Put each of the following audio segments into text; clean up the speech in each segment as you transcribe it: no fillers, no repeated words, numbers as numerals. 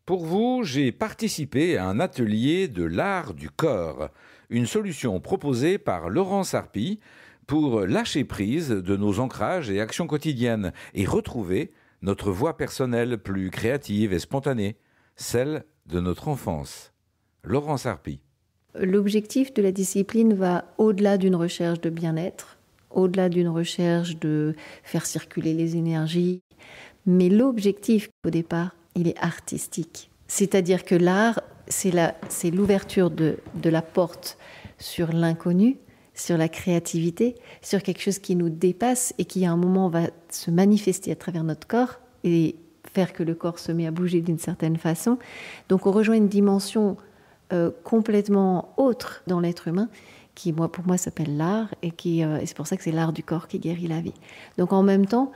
Pour vous, j'ai participé à un atelier de l'art du corps, une solution proposée par Laurent Sarpi pour lâcher prise de nos ancrages et actions quotidiennes et retrouver notre voix personnelle plus créative et spontanée, celle de notre enfance. Laurent Sarpi. L'objectif de la discipline va au-delà d'une recherche de bien-être, au-delà d'une recherche de faire circuler les énergies, mais l'objectif au départ, il est artistique. C'est-à-dire que l'art, c'est l'ouverture de la porte sur l'inconnu, sur la créativité, sur quelque chose qui nous dépasse et qui à un moment va se manifester à travers notre corps et faire que le corps se met à bouger d'une certaine façon. Donc on rejoint une dimension complètement autre dans l'être humain qui, pour moi, s'appelle l'art et c'est pour ça que c'est l'art du corps qui guérit la vie. Donc en même temps,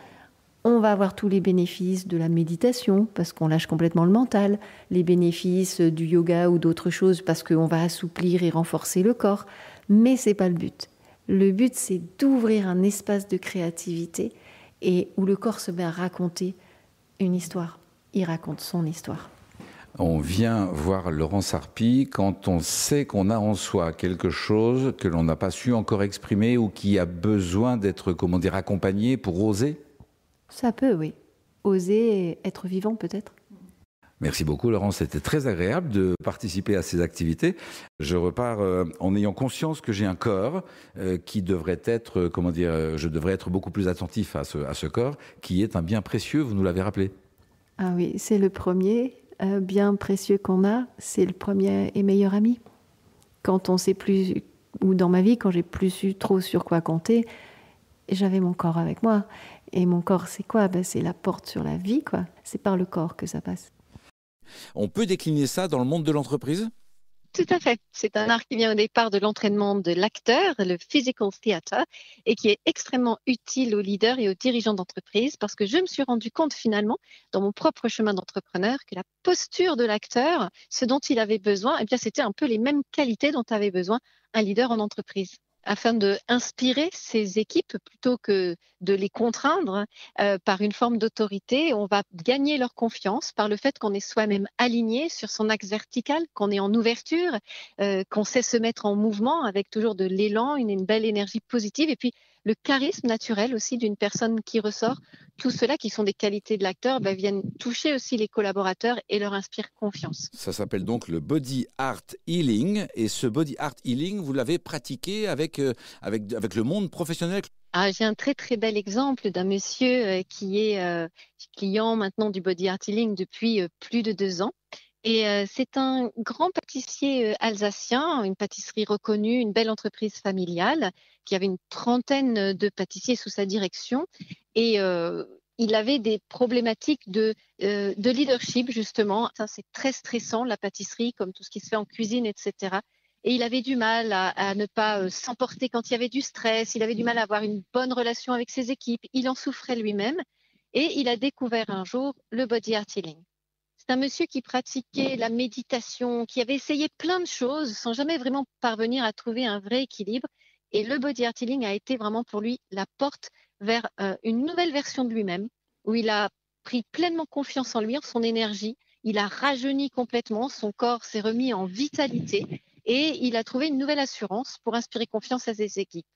on va avoir tous les bénéfices de la méditation parce qu'on lâche complètement le mental, les bénéfices du yoga ou d'autres choses parce qu'on va assouplir et renforcer le corps. Mais c'est pas le but. Le but, c'est d'ouvrir un espace de créativité et où le corps se met à raconter une histoire. Il raconte son histoire. On vient voir Laurent Sarpi quand on sait qu'on a en soi quelque chose que l'on n'a pas su encore exprimer ou qui a besoin d'être, accompagné pour oser. Ça peut, oui. Oser et être vivant, peut-être. Merci beaucoup, Laurent. C'était très agréable de participer à ces activités. Je repars en ayant conscience que j'ai un corps qui devrait être, je devrais être beaucoup plus attentif à ce corps qui est un bien précieux, vous nous l'avez rappelé. Ah oui, c'est le premier bien précieux qu'on a, c'est le premier et meilleur ami. Quand on sait plus, ou dans ma vie, quand j'ai plus su trop sur quoi compter, j'avais mon corps avec moi. Et mon corps, c'est quoi ? C'est la porte sur la vie, quoi. C'est par le corps que ça passe. On peut décliner ça dans le monde de l'entreprise ? Tout à fait. C'est un art qui vient au départ de l'entraînement de l'acteur, le physical theatre, et qui est extrêmement utile aux leaders et aux dirigeants d'entreprise parce que je me suis rendu compte finalement, dans mon propre chemin d'entrepreneur, que la posture de l'acteur, ce dont il avait besoin, eh bien, c'était un peu les mêmes qualités dont avait besoin un leader en entreprise, afin d'inspirer ses équipes plutôt que de les contraindre par une forme d'autorité. On va gagner leur confiance par le fait qu'on est soi-même aligné sur son axe vertical, qu'on est en ouverture, qu'on sait se mettre en mouvement avec toujours de l'élan, une belle énergie positive et puis le charisme naturel aussi d'une personne qui ressort. Tout cela qui sont des qualités de l'acteur viennent toucher aussi les collaborateurs et leur inspirent confiance. Ça s'appelle donc le Body Art Healing et ce Body Art Healing, vous l'avez pratiqué avec le monde professionnel. J'ai un très très bel exemple d'un monsieur qui est client maintenant du Body Art Healing depuis plus de 2 ans. Et c'est un grand pâtissier alsacien, une pâtisserie reconnue, une belle entreprise familiale qui avait une trentaine de pâtissiers sous sa direction. Et il avait des problématiques de leadership, justement. Ça, c'est très stressant, la pâtisserie, comme tout ce qui se fait en cuisine, etc. Et il avait du mal à ne pas s'emporter quand il y avait du stress. Il avait du mal à avoir une bonne relation avec ses équipes. Il en souffrait lui-même. Et il a découvert un jour le Body Art Healing. C'est un monsieur qui pratiquait la méditation, qui avait essayé plein de choses sans jamais vraiment parvenir à trouver un vrai équilibre. Et le Body Art Healing a été vraiment pour lui la porte vers une nouvelle version de lui-même, où il a pris pleinement confiance en lui, en son énergie. Il a rajeuni complètement, son corps s'est remis en vitalité et il a trouvé une nouvelle assurance pour inspirer confiance à ses équipes.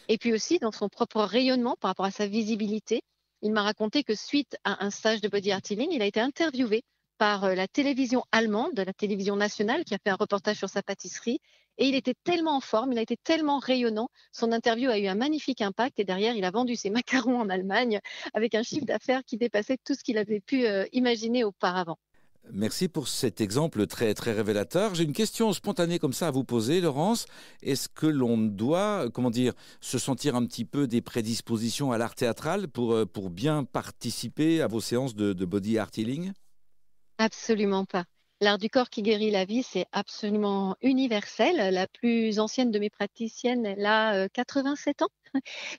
Et puis aussi dans son propre rayonnement par rapport à sa visibilité, il m'a raconté que suite à un stage de Body Art Healing, il a été interviewé par la télévision allemande, la télévision nationale, qui a fait un reportage sur sa pâtisserie. Et il était tellement en forme, il a été tellement rayonnant. Son interview a eu un magnifique impact. Et derrière, il a vendu ses macarons en Allemagne avec un chiffre d'affaires qui dépassait tout ce qu'il avait pu imaginer auparavant. Merci pour cet exemple très, très révélateur. J'ai une question spontanée comme ça à vous poser, Laurence. Est-ce que l'on doit, se sentir un petit peu des prédispositions à l'art théâtral pour bien participer à vos séances de Body Art Healing ? Absolument pas. L'art du corps qui guérit la vie, c'est absolument universel. La plus ancienne de mes praticiennes, elle a 87 ans.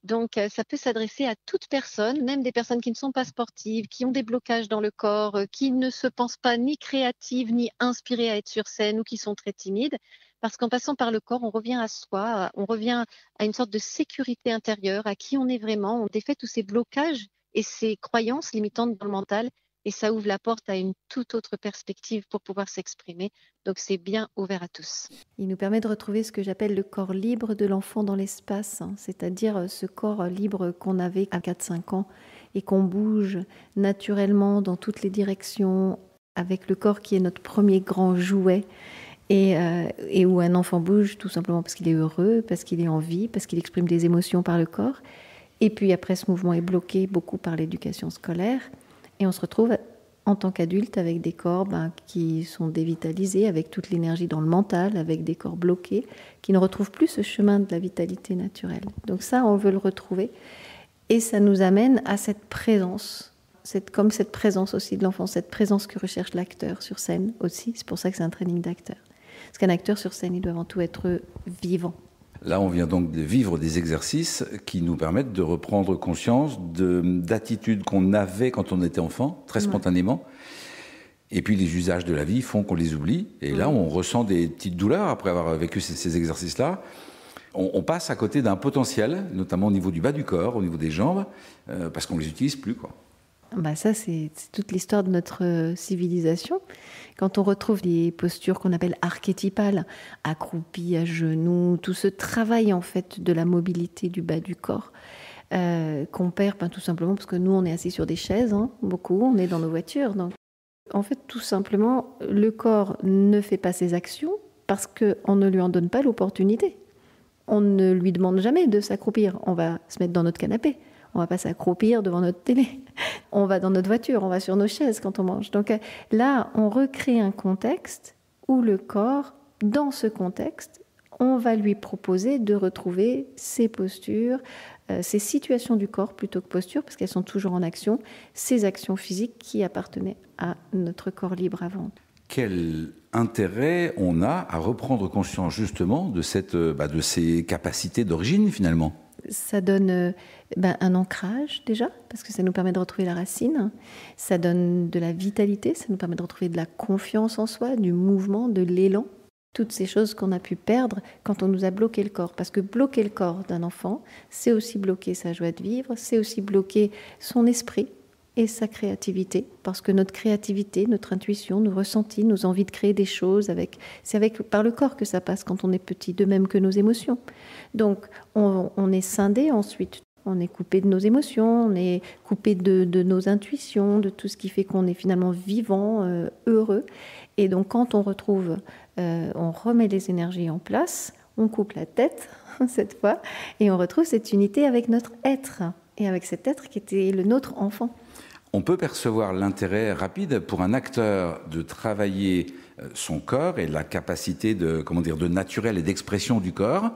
Donc, ça peut s'adresser à toute personne, même des personnes qui ne sont pas sportives, qui ont des blocages dans le corps, qui ne se pensent pas ni créatives, ni inspirées à être sur scène ou qui sont très timides. Parce qu'en passant par le corps, on revient à soi, on revient à une sorte de sécurité intérieure, à qui on est vraiment. On défait tous ces blocages et ces croyances limitantes dans le mental. et ça ouvre la porte à une toute autre perspective pour pouvoir s'exprimer. Donc c'est bien ouvert à tous. Il nous permet de retrouver ce que j'appelle le corps libre de l'enfant dans l'espace, c'est-à-dire ce corps libre qu'on avait à 4-5 ans et qu'on bouge naturellement dans toutes les directions avec le corps qui est notre premier grand jouet. Et où un enfant bouge tout simplement parce qu'il est heureux, parce qu'il est en vie, parce qu'il exprime des émotions par le corps. Et puis après, ce mouvement est bloqué beaucoup par l'éducation scolaire. Et on se retrouve en tant qu'adulte avec des corps qui sont dévitalisés, avec toute l'énergie dans le mental, avec des corps bloqués, qui ne retrouvent plus ce chemin de la vitalité naturelle. Donc ça, on veut le retrouver. Et ça nous amène à cette présence, comme cette présence aussi de l'enfant, cette présence que recherche l'acteur sur scène aussi. C'est pour ça que c'est un training d'acteur. Parce qu'un acteur sur scène, il doit avant tout être vivant. Là, on vient donc de vivre des exercices qui nous permettent de reprendre conscience d'attitudes qu'on avait quand on était enfant, très spontanément. Et puis les usages de la vie font qu'on les oublie. Et là, on ressent des petites douleurs après avoir vécu ces exercices-là. On passe à côté d'un potentiel, notamment au niveau du bas du corps, au niveau des jambes, parce qu'on ne les utilise plus, quoi. Ça, c'est toute l'histoire de notre civilisation. Quand on retrouve des postures qu'on appelle archétypales, accroupies, à genoux, tout ce travail en fait de la mobilité du bas du corps, qu'on perd tout simplement parce que nous, on est assis sur des chaises, beaucoup, on est dans nos voitures. Donc, en fait, tout simplement, le corps ne fait pas ses actions parce qu'on ne lui en donne pas l'opportunité. On ne lui demande jamais de s'accroupir. On va se mettre dans notre canapé. On ne va pas s'accroupir devant notre télé. On va dans notre voiture, on va sur nos chaises quand on mange. Donc là, on recrée un contexte où le corps, dans ce contexte, on va lui proposer de retrouver ses postures, ses situations du corps plutôt que postures, parce qu'elles sont toujours en action, ces actions physiques qui appartenaient à notre corps libre avant. Quel intérêt on a à reprendre conscience justement de ces capacités d'origine finalement ? Ça donne un ancrage déjà, parce que ça nous permet de retrouver la racine. Ça donne de la vitalité, ça nous permet de retrouver de la confiance en soi, du mouvement, de l'élan. Toutes ces choses qu'on a pu perdre quand on nous a bloqué le corps. Parce que bloquer le corps d'un enfant, c'est aussi bloquer sa joie de vivre, c'est aussi bloquer son esprit et sa créativité. Parce que notre créativité, notre intuition, nos ressentis, nos envies de créer des choses, c'est par le corps que ça passe quand on est petit, de même que nos émotions. Donc on est scindé ensuite. On est coupé de nos émotions, on est coupé de nos intuitions, de tout ce qui fait qu'on est finalement vivant, heureux. Et donc quand on retrouve, on remet les énergies en place, on coupe la tête cette fois, et on retrouve cette unité avec notre être, et avec cet être qui était le nôtre enfant. On peut percevoir l'intérêt rapide pour un acteur de travailler son corps et la capacité de naturel et d'expression du corps.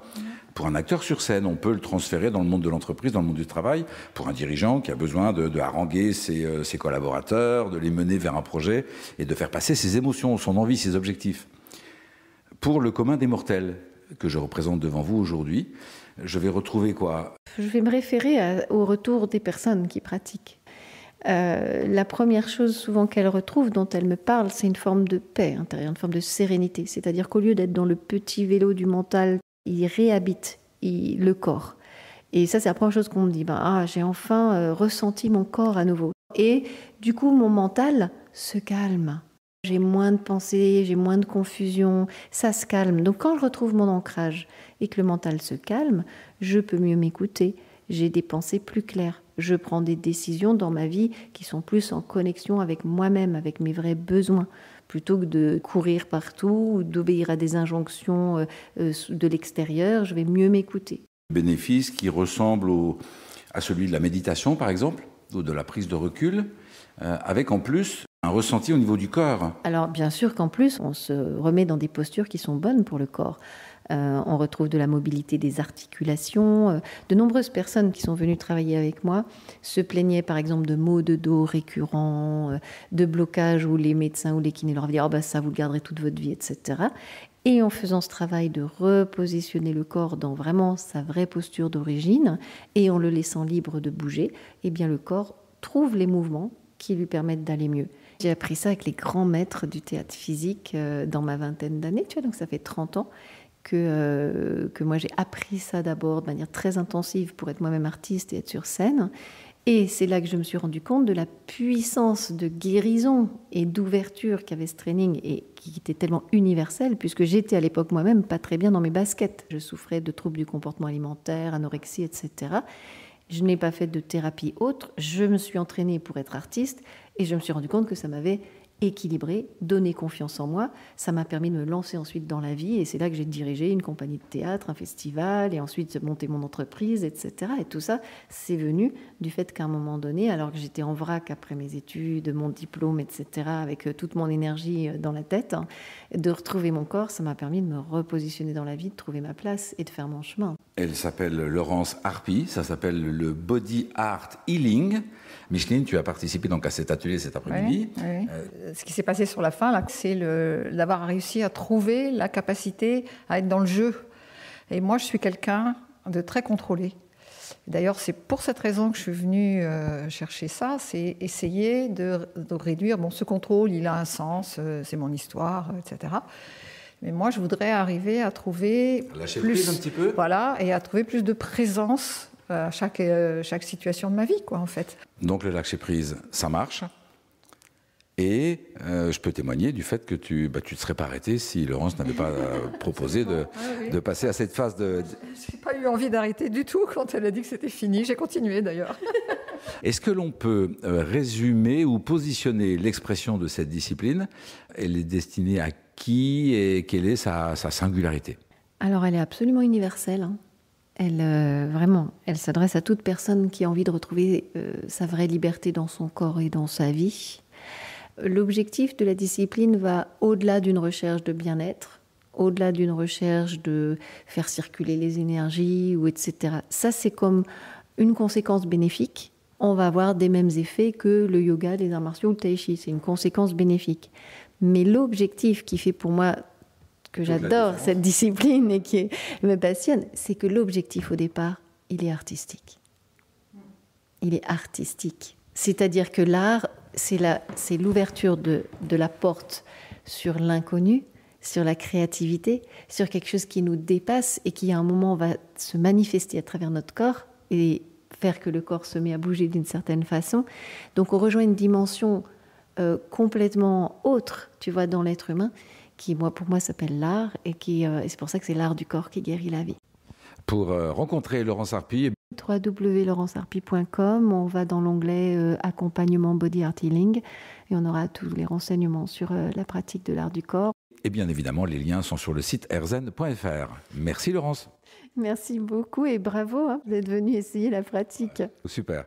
Pour un acteur sur scène, on peut le transférer dans le monde de l'entreprise, dans le monde du travail. Pour un dirigeant qui a besoin de haranguer ses collaborateurs, de les mener vers un projet et de faire passer ses émotions, son envie, ses objectifs. Pour le commun des mortels que je représente devant vous aujourd'hui, je vais retrouver quoi ? Je vais me référer au retour des personnes qui pratiquent. La première chose souvent qu'elles retrouvent, dont elles me parlent, c'est une forme de paix intérieure, une forme de sérénité. C'est-à-dire qu'au lieu d'être dans le petit vélo du mental, ils réhabitent le corps. Et ça, c'est la première chose qu'on me dit. J'ai enfin ressenti mon corps à nouveau. Et du coup, mon mental se calme. J'ai moins de pensées, j'ai moins de confusion, ça se calme. Donc quand je retrouve mon ancrage et que le mental se calme, je peux mieux m'écouter. J'ai des pensées plus claires. Je prends des décisions dans ma vie qui sont plus en connexion avec moi-même, avec mes vrais besoins, plutôt que de courir partout ou d'obéir à des injonctions de l'extérieur. Je vais mieux m'écouter. Bénéfice qui ressemble à celui de la méditation, par exemple, ou de la prise de recul, avec en plus un ressenti au niveau du corps. Alors bien sûr qu'en plus, on se remet dans des postures qui sont bonnes pour le corps. On retrouve de la mobilité des articulations. De nombreuses personnes qui sont venues travailler avec moi se plaignaient par exemple de maux de dos récurrents, de blocages où les médecins ou les kinés leur disaient « ça vous le garderez toute votre vie », etc. Et en faisant ce travail de repositionner le corps dans vraiment sa vraie posture d'origine et en le laissant libre de bouger, eh bien le corps trouve les mouvements qui lui permettent d'aller mieux. J'ai appris ça avec les grands maîtres du théâtre physique dans ma vingtaine d'années, donc ça fait 30 ans. Que moi j'ai appris ça d'abord de manière très intensive pour être moi-même artiste et être sur scène. Et c'est là que je me suis rendu compte de la puissance de guérison et d'ouverture qu'avait ce training et qui était tellement universel, puisque j'étais à l'époque moi-même pas très bien dans mes baskets. Je souffrais de troubles du comportement alimentaire, anorexie, etc. Je n'ai pas fait de thérapie autre. Je me suis entraînée pour être artiste et je me suis rendu compte que ça m'avait équilibré, donné confiance en moi. Ça m'a permis de me lancer ensuite dans la vie et c'est là que j'ai dirigé une compagnie de théâtre, un festival et ensuite monté mon entreprise, etc. Et tout ça, c'est venu du fait qu'à un moment donné, alors que j'étais en vrac après mes études, mon diplôme, etc., avec toute mon énergie dans la tête, de retrouver mon corps, ça m'a permis de me repositionner dans la vie, de trouver ma place et de faire mon chemin. Elle s'appelle Laurence Harpy, ça s'appelle le Body Art Healing. Micheline, tu as participé donc à cet atelier cet après-midi. Oui. Ce qui s'est passé sur la fin, là, c'est d'avoir réussi à trouver la capacité à être dans le jeu. Et moi, je suis quelqu'un de très contrôlé. D'ailleurs, c'est pour cette raison que je suis venue chercher ça, c'est essayer de réduire. Bon, ce contrôle, il a un sens, c'est mon histoire, etc. Mais moi, je voudrais arriver à trouver lâcher plus, prise un petit peu. Voilà, et à trouver plus de présence à chaque situation de ma vie, quoi, en fait. Donc le lâcher prise, ça marche. Et je peux témoigner du fait que tu ne te serais pas arrêté si Laurence n'avait pas proposé de passer à cette phase de... Je n'ai pas eu envie d'arrêter du tout quand elle a dit que c'était fini. J'ai continué d'ailleurs. Est-ce que l'on peut résumer ou positionner l'expression de cette discipline? Elle est destinée à qui et quelle est sa singularité? Alors elle est absolument universelle. Elle s'adresse à toute personne qui a envie de retrouver sa vraie liberté dans son corps et dans sa vie. L'objectif de la discipline va au-delà d'une recherche de bien-être, au-delà d'une recherche de faire circuler les énergies, ou etc. Ça, c'est comme une conséquence bénéfique. On va avoir des mêmes effets que le yoga, les arts martiaux ou le tai chi. C'est une conséquence bénéfique. Mais l'objectif qui fait pour moi que j'adore cette discipline et qui me passionne, c'est que l'objectif au départ, il est artistique. Il est artistique. C'est-à-dire que l'art, c'est l'ouverture de la porte sur l'inconnu, sur la créativité, sur quelque chose qui nous dépasse et qui à un moment va se manifester à travers notre corps et faire que le corps se met à bouger d'une certaine façon. Donc on rejoint une dimension complètement autre, tu vois, dans l'être humain, qui pour moi s'appelle l'art et c'est pour ça que c'est l'art du corps qui guérit la vie. Pour rencontrer Laurence Harpy, www.laurenceharpy.com, on va dans l'onglet accompagnement Body Art Healing et on aura tous les renseignements sur la pratique de l'art du corps. Et bien évidemment, les liens sont sur le site erzen.fr. Merci Laurence. Merci beaucoup et bravo d'être venu essayer la pratique. Super.